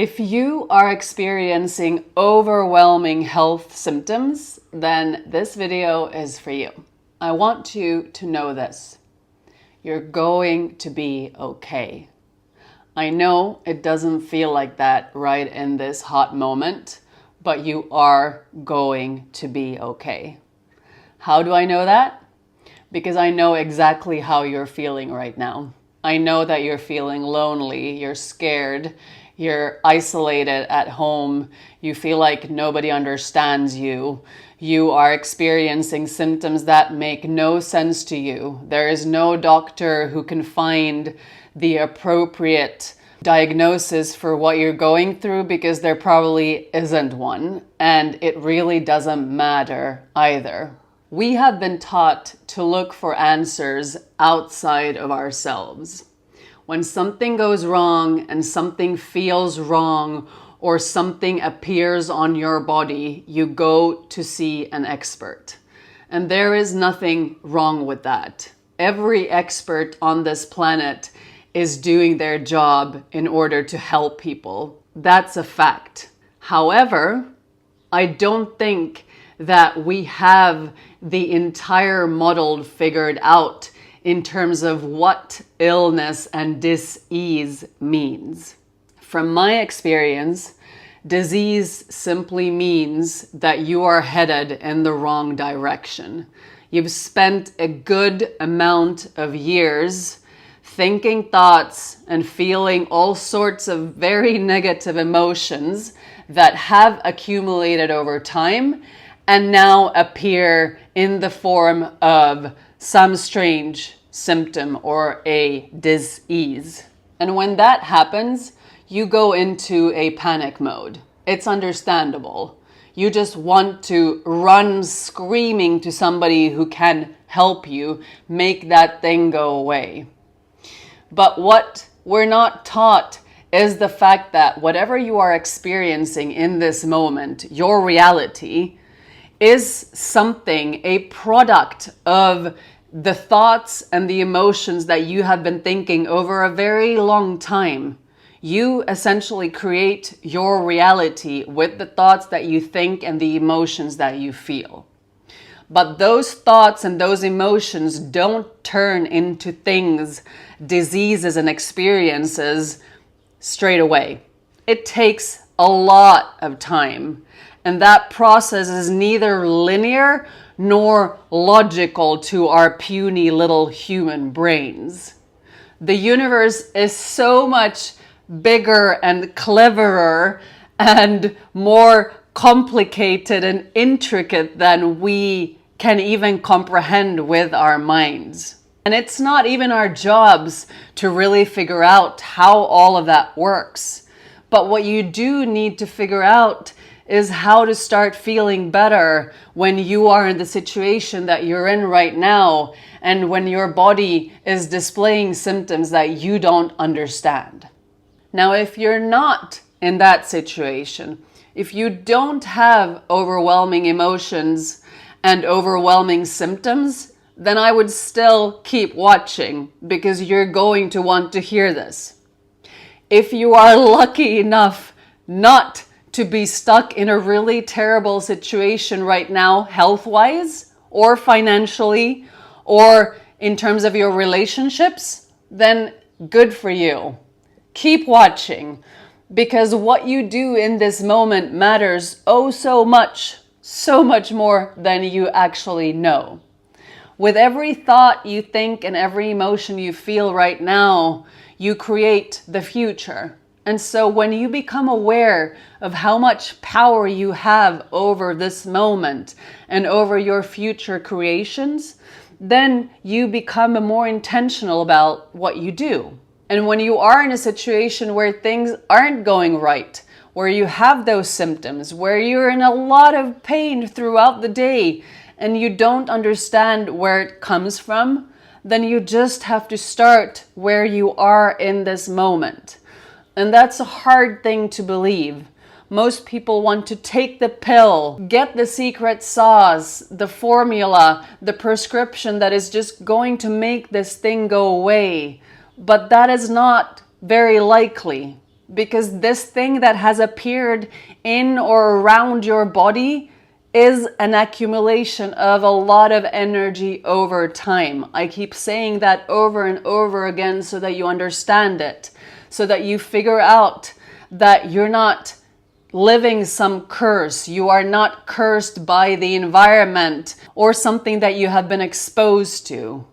If you are experiencing overwhelming health symptoms, then this video is for you. I want you to know this. You're going to be okay. I know it doesn't feel like that right in this hot moment, but you are going to be okay. How do I know that? Because I know exactly how you're feeling right now. I know that you're feeling lonely, you're scared, you're isolated at home, you feel like nobody understands you, you are experiencing symptoms that make no sense to you. There is no doctor who can find the appropriate diagnosis for what you're going through because there probably isn't one, and it really doesn't matter either. We have been taught to look for answers outside of ourselves. When something goes wrong and something feels wrong or something appears on your body, you go to see an expert. And there is nothing wrong with that. Every expert on this planet is doing their job in order to help people. That's a fact. However, I don't think that we have the entire model figured out in terms of what illness and dis-ease means. From my experience, disease simply means that you are headed in the wrong direction. You've spent a good amount of years thinking thoughts and feeling all sorts of very negative emotions that have accumulated over time and now appear in the form of some strange symptom or a dis-ease. And when that happens, you go into a panic mode. It's understandable. You just want to run screaming to somebody who can help you make that thing go away. But what we're not taught is the fact that whatever you are experiencing in this moment, your reality, is something, a product of the thoughts and the emotions that you have been thinking over a very long time. You essentially create your reality with the thoughts that you think and the emotions that you feel. But those thoughts and those emotions don't turn into things, diseases and experiences straight away. It takes a lot of time. And that process is neither linear nor logical to our puny little human brains. The universe is so much bigger and cleverer and more complicated and intricate than we can even comprehend with our minds. And it's not even our jobs to really figure out how all of that works. But what you do need to figure out is how to start feeling better when you are in the situation that you're in right now and when your body is displaying symptoms that you don't understand. Now, if you're not in that situation, if you don't have overwhelming emotions and overwhelming symptoms, then I would still keep watching because you're going to want to hear this. If you are lucky enough not to be stuck in a really terrible situation right now, health-wise, or financially, or in terms of your relationships, then good for you. Keep watching, because what you do in this moment matters oh so much more than you actually know. With every thought you think and every emotion you feel right now, you create the future. And so when you become aware of how much power you have over this moment and over your future creations, then you become more intentional about what you do. And when you are in a situation where things aren't going right, where you have those symptoms, where you're in a lot of pain throughout the day and you don't understand where it comes from, then you just have to start where you are in this moment. And that's a hard thing to believe. Most people want to take the pill, get the secret sauce, the formula, the prescription that is just going to make this thing go away. But that is not very likely. because this thing that has appeared in or around your body is an accumulation of a lot of energy over time. I keep saying that over and over again so that you understand it, so that you figure out that you're not living some curse. You are not cursed by the environment or something that you have been exposed to.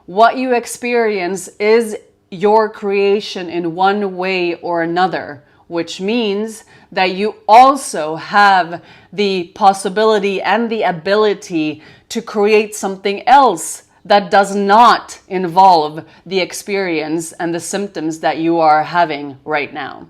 What you experience is your creation in one way or another, which means that you also have the possibility and the ability to create something else that does not involve the experience and the symptoms that you are having right now.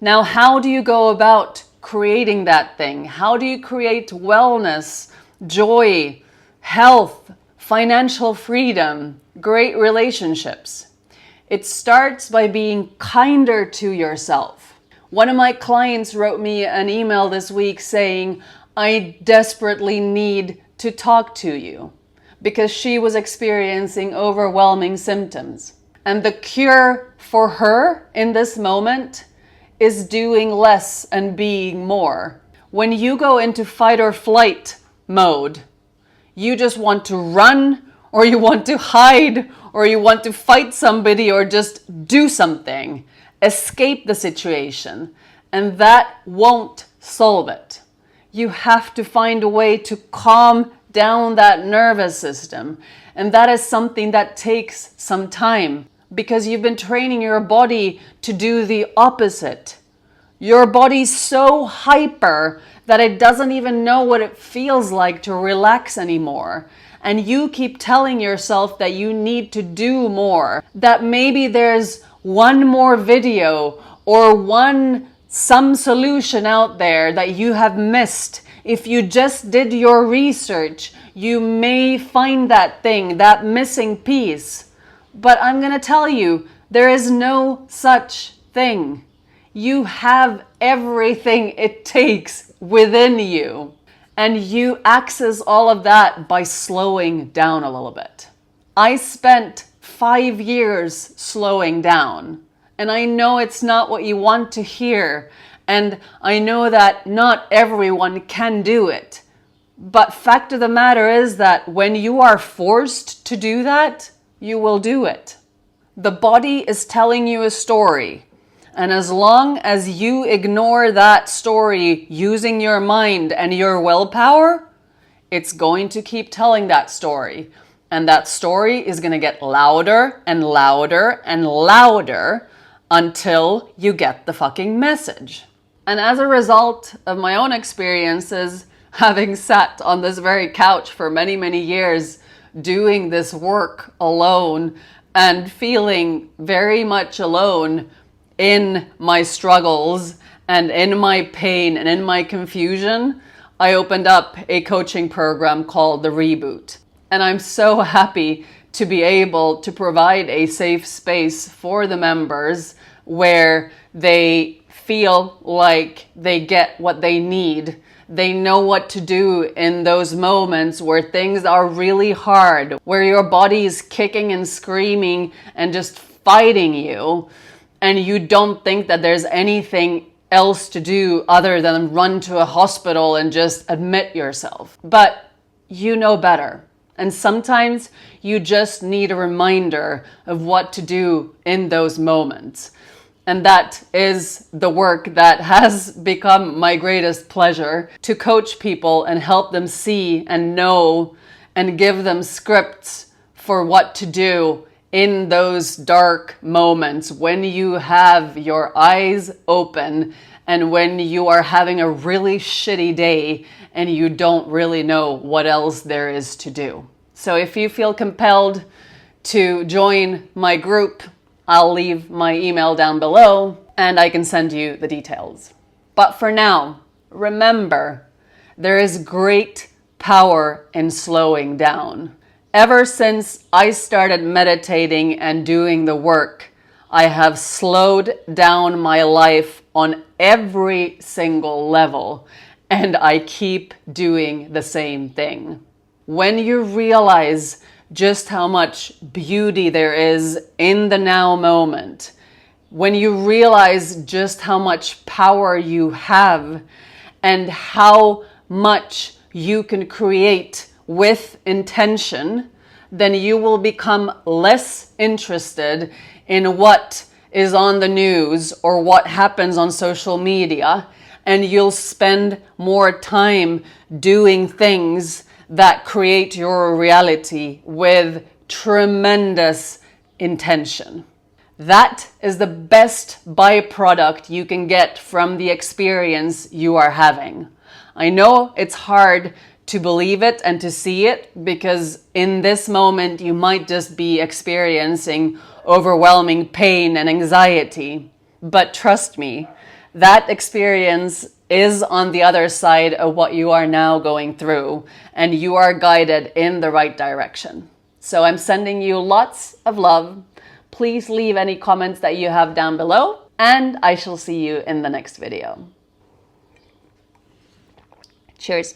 Now, how do you go about creating that thing? How do you create wellness, joy, health, financial freedom, great relationships? It starts by being kinder to yourself. One of my clients wrote me an email this week saying, I desperately need to talk to you, because she was experiencing overwhelming symptoms. And the cure for her in this moment is doing less and being more. When you go into fight or flight mode, you just want to run, or you want to hide, or you want to fight somebody, or just do something, escape the situation, and that won't solve it. You have to find a way to calm down that nervous system, and that is something that takes some time, because you've been training your body to do the opposite. Your body's so hyper that it doesn't even know what it feels like to relax anymore. And you keep telling yourself that you need to do more, that maybe there's one more video or some solution out there that you have missed. If you just did your research, you may find that thing, that missing piece. But I'm going to tell you, there is no such thing. You have everything it takes within you. And you access all of that by slowing down a little bit. I spent 5 years slowing down. And I know it's not what you want to hear. And I know that not everyone can do it. But fact of the matter is that when you are forced to do that, you will do it. The body is telling you a story. And as long as you ignore that story using your mind and your willpower, it's going to keep telling that story. And that story is going to get louder and louder and louder until you get the fucking message. And as a result of my own experiences, having sat on this very couch for many, many years, doing this work alone and feeling very much alone in my struggles and in my pain and in my confusion, I opened up a coaching program called The Reboot. And I'm so happy to be able to provide a safe space for the members where they feel like they get what they need. They know what to do in those moments where things are really hard, where your body is kicking and screaming and just fighting you. And you don't think that there's anything else to do other than run to a hospital and just admit yourself. But you know better. And sometimes you just need a reminder of what to do in those moments. And that is the work that has become my greatest pleasure, to coach people and help them see and know and give them scripts for what to do in those dark moments when you have your eyes open and when you are having a really shitty day and you don't really know what else there is to do. So if you feel compelled to join my group, I'll leave my email down below and I can send you the details. But for now, remember, there is great power in slowing down. Ever since I started meditating and doing the work, I have slowed down my life on every single level, and I keep doing the same thing. When you realize just how much beauty there is in the now moment, when you realize just how much power you have and how much you can create with intention, then you will become less interested in what is on the news or what happens on social media, and you'll spend more time doing things that create your reality with tremendous intention. That is the best byproduct you can get from the experience you are having. I know it's hard to believe it and to see it, because in this moment you might just be experiencing overwhelming pain and anxiety. But trust me, that experience is on the other side of what you are now going through, and you are guided in the right direction. So I'm sending you lots of love. Please leave any comments that you have down below, and I shall see you in the next video. Cheers.